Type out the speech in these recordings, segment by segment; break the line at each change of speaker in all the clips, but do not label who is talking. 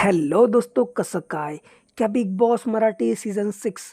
Hello दोस्तों, कसं काय? क्या बिग बॉस मराठी सीजन 6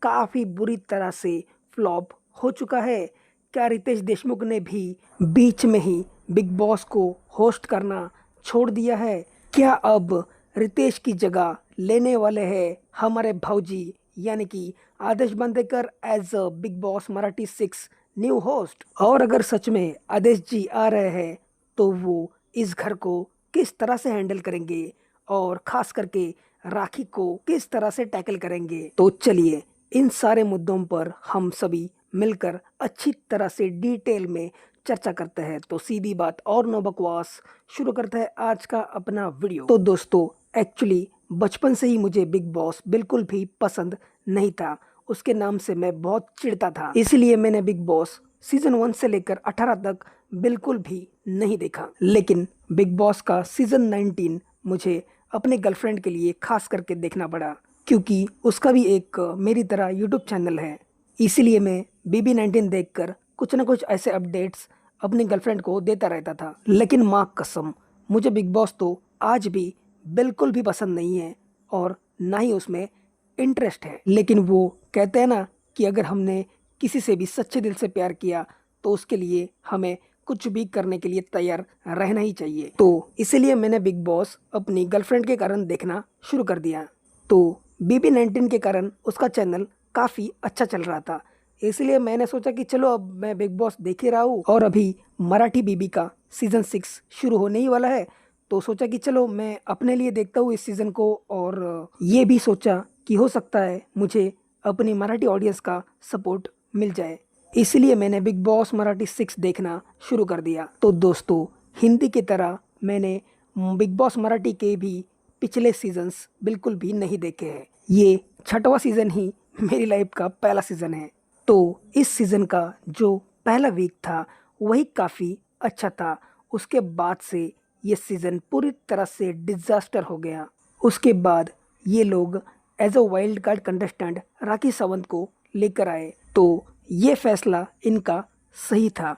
काफ़ी बुरी तरह से फ्लॉप हो चुका है? क्या रितेश देशमुख ने भी बीच में ही बिग बॉस को होस्ट करना छोड़ दिया है? क्या अब रितेश की जगह लेने वाले हैं हमारे भाऊजी यानी कि Aadesh Bandekar as a big boss Marathi 6 new host? और अगर सच में आदेश जी आ रहे हैं तो वो इस घर को किस तरह से हैंडल करेंगे और खास करके राखी को किस तरह से टैकल करेंगे? तो चलिए इन सारे मुद्दों पर हम सभी मिलकर अच्छी तरह से डिटेल में चर्चा करते हैं। तो सीधी बात और नो बकवास, शुरू करते हैं आज का अपना वीडियो। तो दोस्तों, एक्चुअली बचपन से ही मुझे बिग बॉस बिल्कुल भी पसंद नहीं था। उसके नाम से मैं बहुत चिढ़ता था, इसलिए मैंने बिग बॉस सीजन 1 से लेकर 18 तक बिल्कुल भी नहीं देखा। लेकिन बिग बॉस का सीजन 19 मुझे अपने गर्लफ्रेंड के लिए खास करके देखना पड़ा, क्योंकि उसका भी एक मेरी तरह यूट्यूब चैनल है। इसीलिए मैं BB19 देखकर कुछ ना कुछ ऐसे अपडेट्स अपनी गर्लफ्रेंड को देता रहता था। लेकिन माँ कसम, मुझे बिग बॉस तो आज भी बिल्कुल भी पसंद नहीं है और ना ही उसमें इंटरेस्ट है। लेकिन वो कहते हैं ना कि अगर हमने किसी से भी सच्चे दिल से प्यार किया तो उसके लिए हमें कुछ भी करने के लिए तैयार रहना ही चाहिए। तो इसीलिए मैंने बिग बॉस अपनी गर्लफ्रेंड के कारण देखना शुरू कर दिया। तो BB19 के कारण उसका चैनल काफ़ी अच्छा चल रहा था, इसलिए मैंने सोचा कि चलो अब मैं बिग बॉस देख ही रहा हूँ और अभी मराठी बीबी का सीजन 6 शुरू होने ही वाला है। तो सोचा कि चलो मैं अपने लिए देखता हूँ इस सीज़न को, और ये भी सोचा कि हो सकता है मुझे अपनी मराठी ऑडियंस का सपोर्ट मिल जाए। इसलिए मैंने बिग बॉस मराठी 6 देखना शुरू कर दिया। तो दोस्तों, हिंदी की तरह मैंने बिग बॉस मराठी के भी पिछले सीजन्स बिल्कुल भी नहीं देखे हैं। ये छठवां सीज़न ही मेरी लाइफ का पहला सीज़न है। तो इस सीज़न का जो पहला वीक था वही काफ़ी अच्छा था। उसके बाद से ये सीज़न पूरी तरह से डिजास्टर हो गया। उसके बाद ये लोग as a wild card contestant Rakhi Sawant को लेकर आए। तो ये फैसला इनका सही था,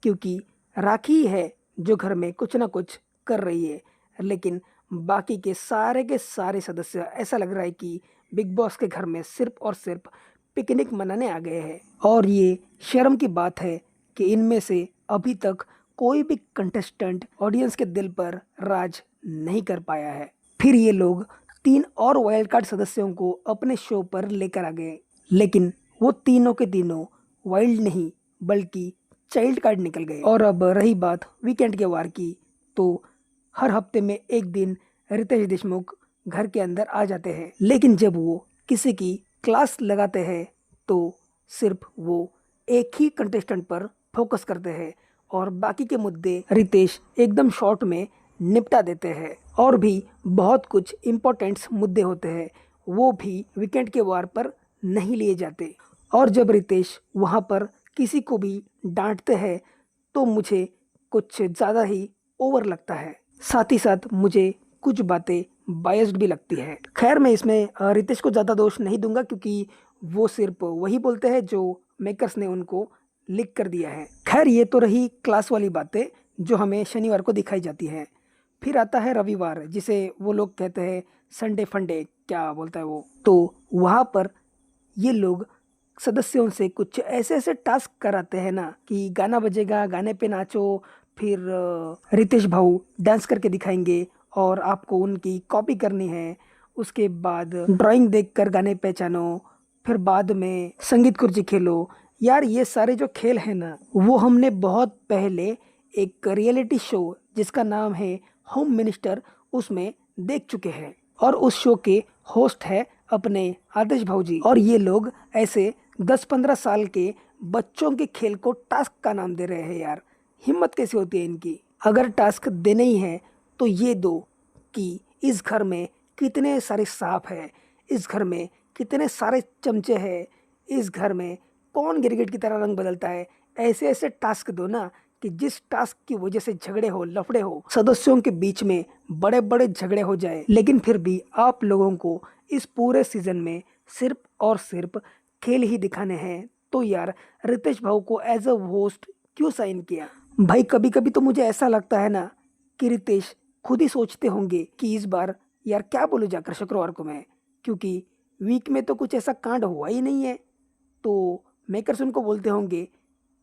क्योंकि राखी ही है जो घर में कुछ ना कुछ कर रही है। लेकिन बाकी के सारे सदस्य ऐसा लग रहा है कि बिग बॉस के घर में सिर्फ और सिर्फ पिकनिक मनाने आ गए हैं। और ये शर्म की बात है कि इनमें से अभी तक कोई भी कंटेस्टेंट ऑडियंस के दिल पर राज नहीं कर पाया है। फिर ये लोग 3 और वाइल्ड कार्ड सदस्यों को अपने शो पर लेकर आ गए, लेकिन वो तीनों के तीनों वाइल्ड नहीं बल्कि चाइल्ड कार्ड निकल गए। और अब रही बात वीकेंड के वार की, तो हर हफ्ते में एक दिन रितेश देशमुख घर के अंदर आ जाते हैं, लेकिन जब वो किसी की क्लास लगाते हैं तो सिर्फ वो एक ही कंटेस्टेंट पर फोकस करते हैं और बाकी के मुद्दे रितेश एकदम शॉर्ट में निपटा देते हैं। और भी बहुत कुछ इम्पोर्टेंट्स मुद्दे होते हैं, वो भी वीकेंड के वार पर नहीं लिए जाते। और जब रितेश वहाँ पर किसी को भी डांटते हैं तो मुझे कुछ ज़्यादा ही ओवर लगता है। साथ ही साथ मुझे कुछ बातें बायस्ड भी लगती है। खैर, मैं इसमें रितेश को ज़्यादा दोष नहीं दूंगा, क्योंकि वो सिर्फ वही बोलते हैं जो मेकर्स ने उनको लिख कर दिया है। खैर, ये तो रही क्लास वाली बातें जो हमें शनिवार को दिखाई जाती हैं। फिर आता है रविवार, जिसे वो लोग कहते हैं संडे फंडे, क्या बोलता है वो। तो वहाँ पर ये लोग सदस्यों से कुछ ऐसे ऐसे टास्क कराते हैं ना कि गाना बजेगा, गाने पे नाचो, फिर रितेश भाऊ डांस करके दिखाएंगे और आपको उनकी कॉपी करनी है। उसके बाद ड्राइंग देखकर गाने पहचानो, फिर बाद में संगीत कुर्सी खेलो। यार, ये सारे जो खेल हैं ना, वो हमने बहुत पहले एक रियलिटी शो जिसका नाम है होम मिनिस्टर, उसमें देख चुके हैं। और उस शो के होस्ट है अपने आदेश भाऊजी। और ये लोग ऐसे 10-15 साल के बच्चों के खेल को टास्क का नाम दे रहे हैं। यार, हिम्मत कैसी होती है इनकी? अगर टास्क देने ही है तो ये दो कि इस घर में कितने सारे सांप हैं, इस घर में कितने सारे चमचे हैं, इस घर में कौन गिरगिट की तरह रंग बदलता है। ऐसे ऐसे टास्क दो ना कि जिस टास्क की वजह से झगड़े हो, लफड़े हो, सदस्यों के बीच में बड़े बड़े झगड़े हो जाए। लेकिन फिर भी आप लोगों को इस पूरे सीजन में सिर्फ और सिर्फ खेल ही दिखाने हैं। तो यार, रितेश भाऊ को एज अ होस्ट क्यों साइन किया? भाई, कभी कभी तो मुझे ऐसा लगता है ना कि रितेश खुद ही सोचते होंगे कि इस बार यार क्या बोलूँ जाकर शुक्रवार को मैं, क्योंकि वीक में तो कुछ ऐसा कांड हुआ ही नहीं है। तो मेकर्स उनको बोलते होंगे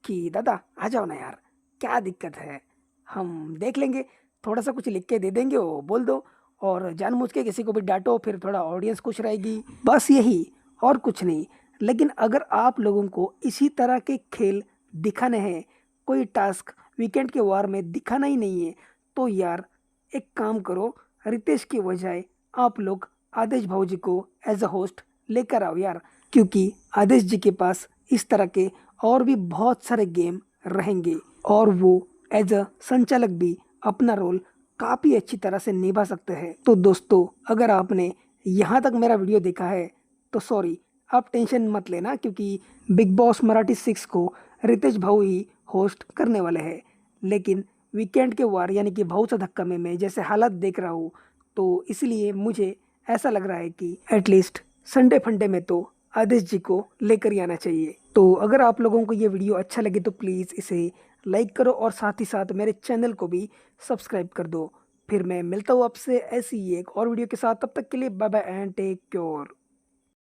कि दादा आ जाओ ना यार, क्या दिक्कत है, हम देख लेंगे, थोड़ा सा कुछ लिख के दे देंगे, वो बोल दो, और जानबूझ के किसी को भी डांटो, फिर थोड़ा ऑडियंस खुश रहेगी, बस यही, और कुछ नहीं। लेकिन अगर आप लोगों को इसी तरह के खेल दिखाने हैं, कोई टास्क वीकेंड के वार में दिखाना ही नहीं है, तो यार एक काम करो, रितेश की बजाय आप लोग आदेश भाऊ जी को एज अ होस्ट लेकर आओ यार, क्योंकि आदेश जी के पास इस तरह के और भी बहुत सारे गेम रहेंगे, और वो एज अ संचालक भी अपना रोल काफ़ी अच्छी तरह से निभा सकते हैं। तो दोस्तों, अगर आपने यहाँ तक मेरा वीडियो देखा है तो सॉरी, आप टेंशन मत लेना, क्योंकि बिग बॉस मराठी 6 को रितेश भाऊ ही होस्ट करने वाले हैं। लेकिन वीकेंड के वार यानी कि भाऊ सा धक्का में मैं जैसे हालत देख रहा हूँ, तो इसलिए मुझे ऐसा लग रहा है कि एटलीस्ट संडे फंडे में तो आदेश जी को लेकर ही आना चाहिए। तो अगर आप लोगों को ये वीडियो अच्छा लगे तो प्लीज़ इसे लाइक करो, और साथ ही साथ मेरे चैनल को भी सब्सक्राइब कर दो। फिर मैं मिलता हूँ आपसे ऐसी ही एक और वीडियो के साथ, तब तक के लिए bye bye and take care.